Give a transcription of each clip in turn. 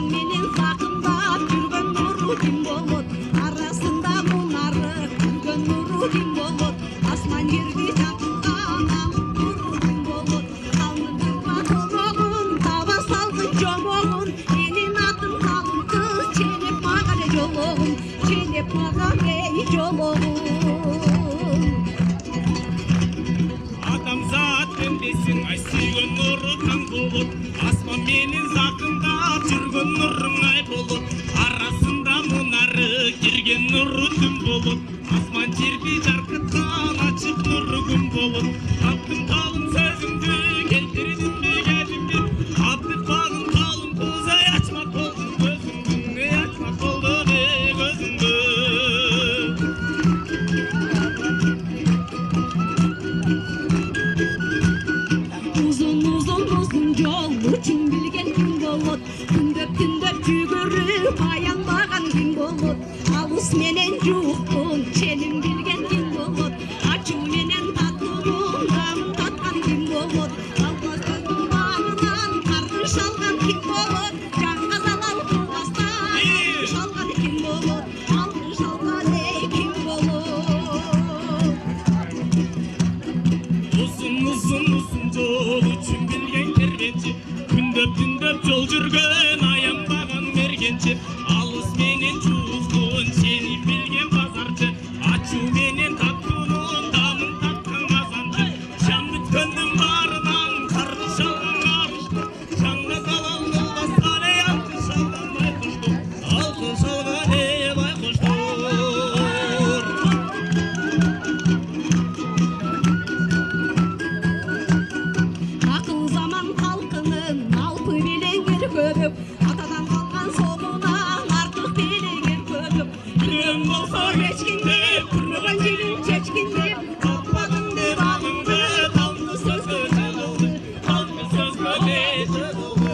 менен сакындап жүргөн нуру ким болот? Арасында мунары жүргөн нуру ким болот? Асман жерди жапкан нуру ким болот? Калмындырма комогун, таба салгын жомогун. Менин атым калын кыз, ченеп мага эле жологун, ченеп мага эй жологун. Адамзат эмдесиң, ай сүйгөн нуру таң болот. Асман менен сакындап жүргөн нурың ай болот. Арасында мунары кирген нуру түн болот. Асман жерди жаркыткан ачык нуру күн болот. Аттым калын сөзүңдү келтирдимби кәдимби? Аттым калын кыз, ай ачмак болдуң көзүңдү, эй ачмак болдуң көзүңдү. Uzun yol üçün bilgen kim bolot? Kündöp жүгүрүп аянбаган ким болот? Алыс менен жуктун ченим билген ким болот? Ачуу менен татуунун дамын таткан ким болот? Алган сөздүн баарынан каргыш алган ким болот? Жанга залал кылбастан алгыш алган ким болот? Алгыш алган эй ким болот? Uzun жол үчүн билген кербенчи, күндөп жол жүргөн аянбаган мергенчи. Алыс менен жуктун ченим билген базарчы, ачуу менен татуунун дамын таткан казанчы. Жан бүткөндүн баарынан каргыш алган карышты, жанга залал кылбастан эй алкыш алган байкуштур, алкыш алган эй байкуштур. Атадан қалған соңынан артық делеген көтіп, күнім болса ешкінде, күрмеген желін шешкінде, таппадың деп ағыңды, талды сөзге жығылды, талды сөзге жығылды.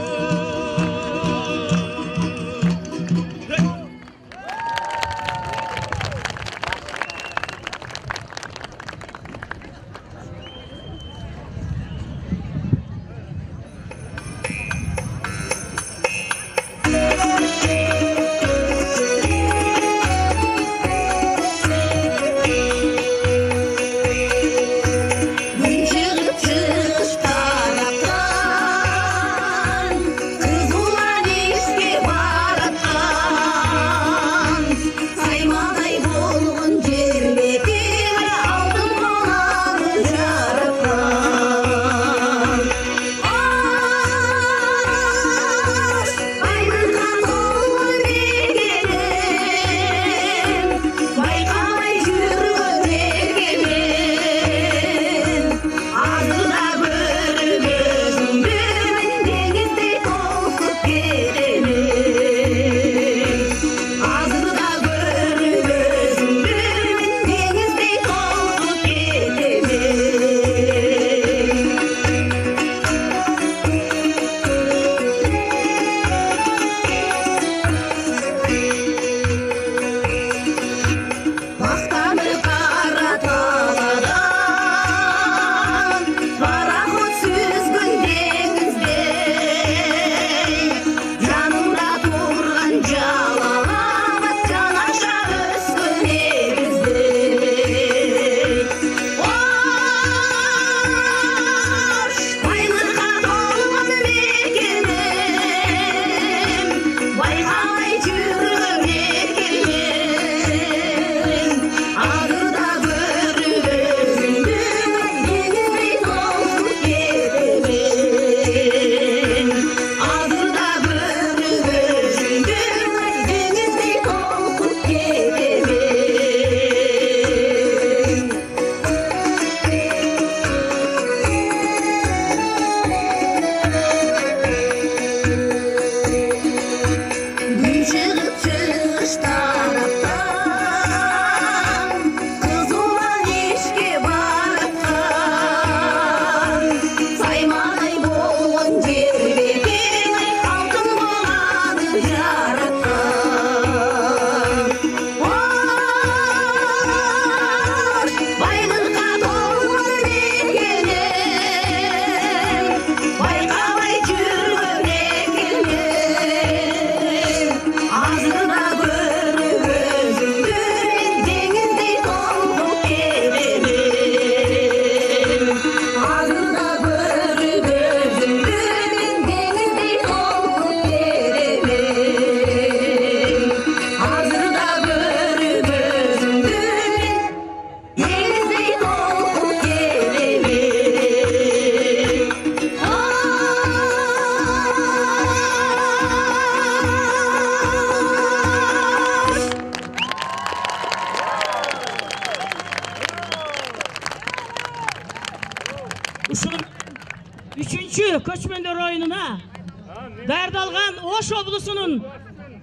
көчмөндөр oyununa daýardalgan Oş oblusunun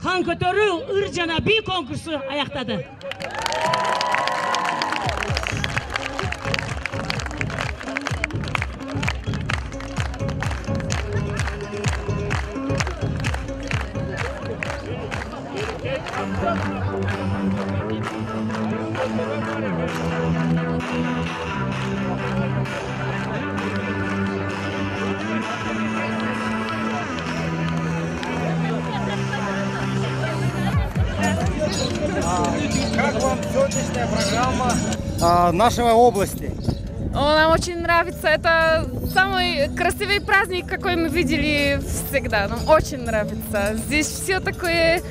kan kötörü ır jana bi konkursu ayaktады. Как вам сегодняшняя программа нашей области? Нам очень нравится. Это самый красивый праздник, какой мы видели всегда. Нам очень нравится. Здесь все такое,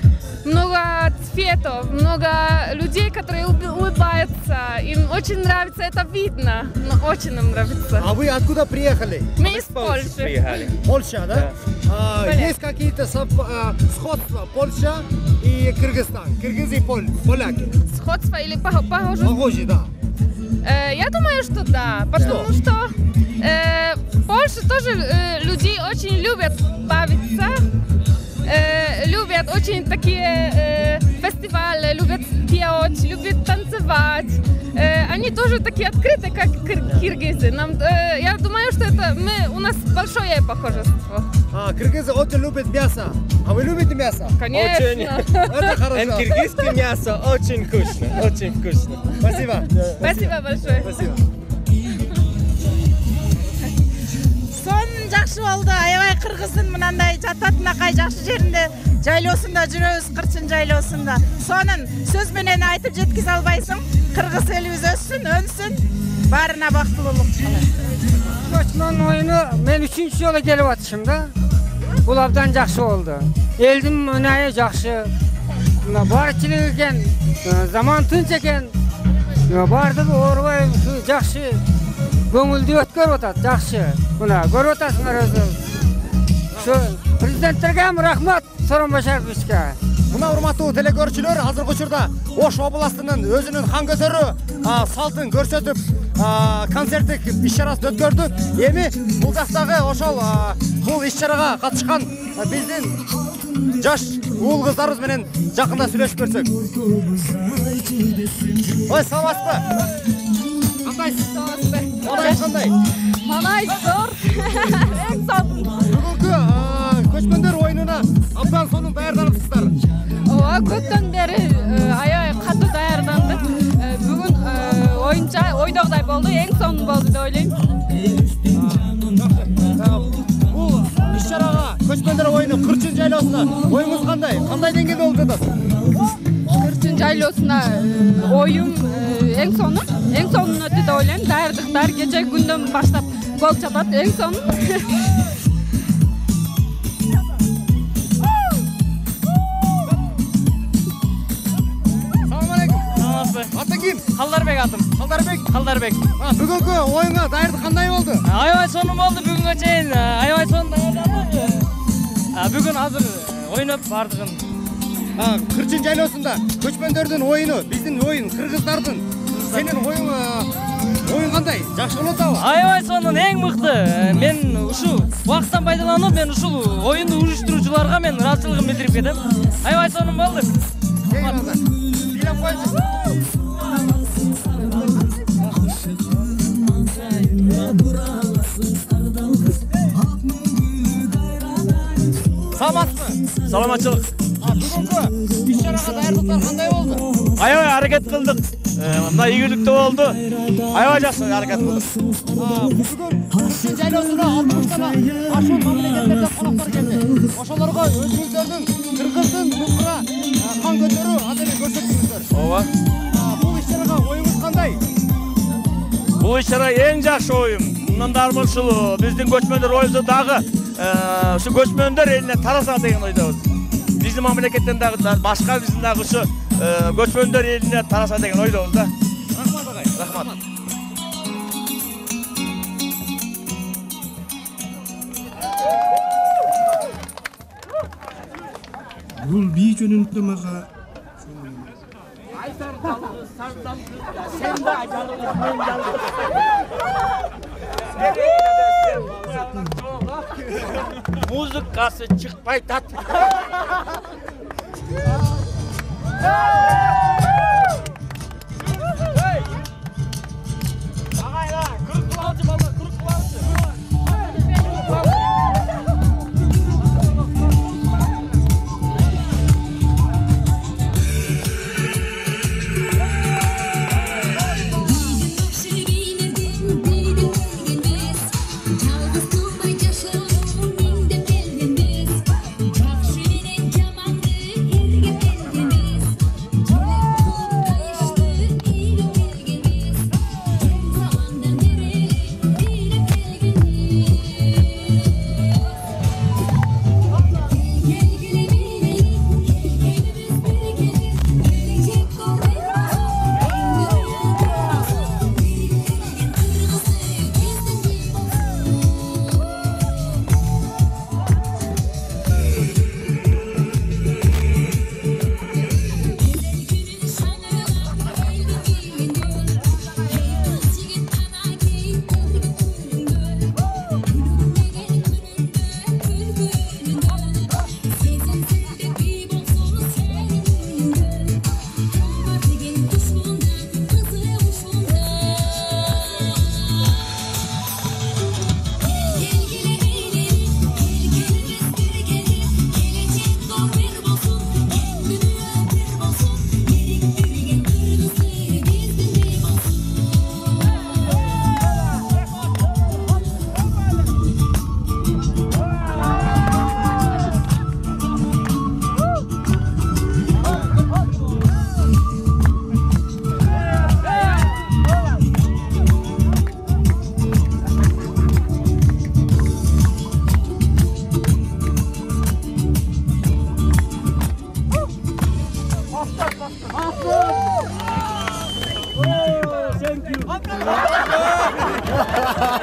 много цветов, много людей, которые улыбаются. Им очень нравится, это видно. Но очень нам нравится. А вы откуда приехали? Мы из Польши. Польша, да? Есть какие-то сходства Польша и Кыргызстан? Кыргызы и поляки? Сходство или похоже? Похожи, да. Я думаю, что да, потому что в Польше тоже люди очень любят бавиться, любят очень такие фестивали, любят петь, любят танцевать. Они тоже такие открытые, как киргизы. Я думаю, что у нас большое похожество. Кыргызы очень любят мясо. А вы любите мясо? Конечно. Это хорошо. Киргизское мясо очень вкусно, очень вкусно. Спасибо. Спасибо большое. Спасибо. Son жақсы болды. Аябай Кыргыздын мынандай жататынакай жакшы жеринде жайлоосунда жүрөбүз, Кырчын жайлоосунда. Сонун сөз менен айтып жеткизе албайсың. Кыргыз элибиз өссүн, өнсүн. Баарына бактылуулук кылат. Көчмөн oyunu men 3-cü yola gelip atışım da. Bul abdan jakşı oldu. Eldim münayı jakşı. Barçılık eken, zaman tınç eken. Bardık orbay jakşı. Көңүлдүү өткөрүп атат, жакшы. Мына көрүп атасыңар өзү. Şu президенттерге рахмат, Сооронбашаровичке. Мына урматтуу телекөрүүчүлөр, азыркы учурда Ош областынын өзүнүн хан көтөрүү салтын көрсөтүп, концерттик иш-чарасын өткөрдүк. Эми бул жактагы ошол бул иш-чарага катышкан биздин жаш уул кыздарыбыз менен жакында сүйлөшүп көрсөк. Ой, саламатсызбы? Кандайсыз? Кандай кандай? Манай зор. Эң сонун. Бүгүнкү көчмөндөр оюнуна абдан сонун даярданыпсыздар. Ооба, көптөн бери аябай катуу даярдандык. Бүгүн ойдогудай болду, эң сонун болду деп ойлойм. Бул иш-чарага көчмөндөр оюну Кырчын жайлоосунда оюңуз кандай? Кандай деңгээлде болуп жатат? Кырчын жайлоосунда оюм эң сонун өтү деп ойлойм. Даярдыктар кече күндөн баштап болуп жатат, эң сонун. Аты ким? Қалдарбек атым. Қалдарбек. Бүгүнкү оюңа даярдык кандай болду? Аябай сонун болду бүгүнгө чейин. Аябай сонун даярдандык. Бүгүн азыр ойноп бардыгын. Кырчын жайлоосунда көчмөндөрдүн оюну, биздин оюн, кыргыздардын. Сенин оюн кандай? Жакшы болуп атабы? Аябай сонун, эң мыкты. Мен ушул убакыттан пайдаланып, мен ушул оюнду уюштуруучуларга мен ыраазычылыгымды билдирип кетем. Аябай сонун болду. Билеп коюңуз. Саламатсызбы? Саламатчылык. Бүгүнкү иш-чарага даярдыктар кандай болду? Аябай аракет кылдык. Мына ийгиликтүү болду. Аябай жакшы аракет кылдык. Бүгүн Кырчын жайлоосуна 60 ашуун мамлекеттерден коноктор келди. Ошолорго өзүңүздөрдүн Кыргыздын мукра хан көтөрүү адырын көрсөттүңүздөр. Ооба. Бул иш-чарага оюңуз кандай? Бул иш-чара эң жакшы оюн. Мындан ары ушул биздин көчмөндөр оюнду дагы ушу көчмөндөр элине тараса деген ойдобуз. Биздин мамлекеттен дагы башка биздин дагы ушу көчмөндөр элине тараса деген ойдобуз да. Рахмат агай. Рахмат. Бул бий жөнүндө мага Muzikası çıkmay tat.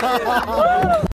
Thank you.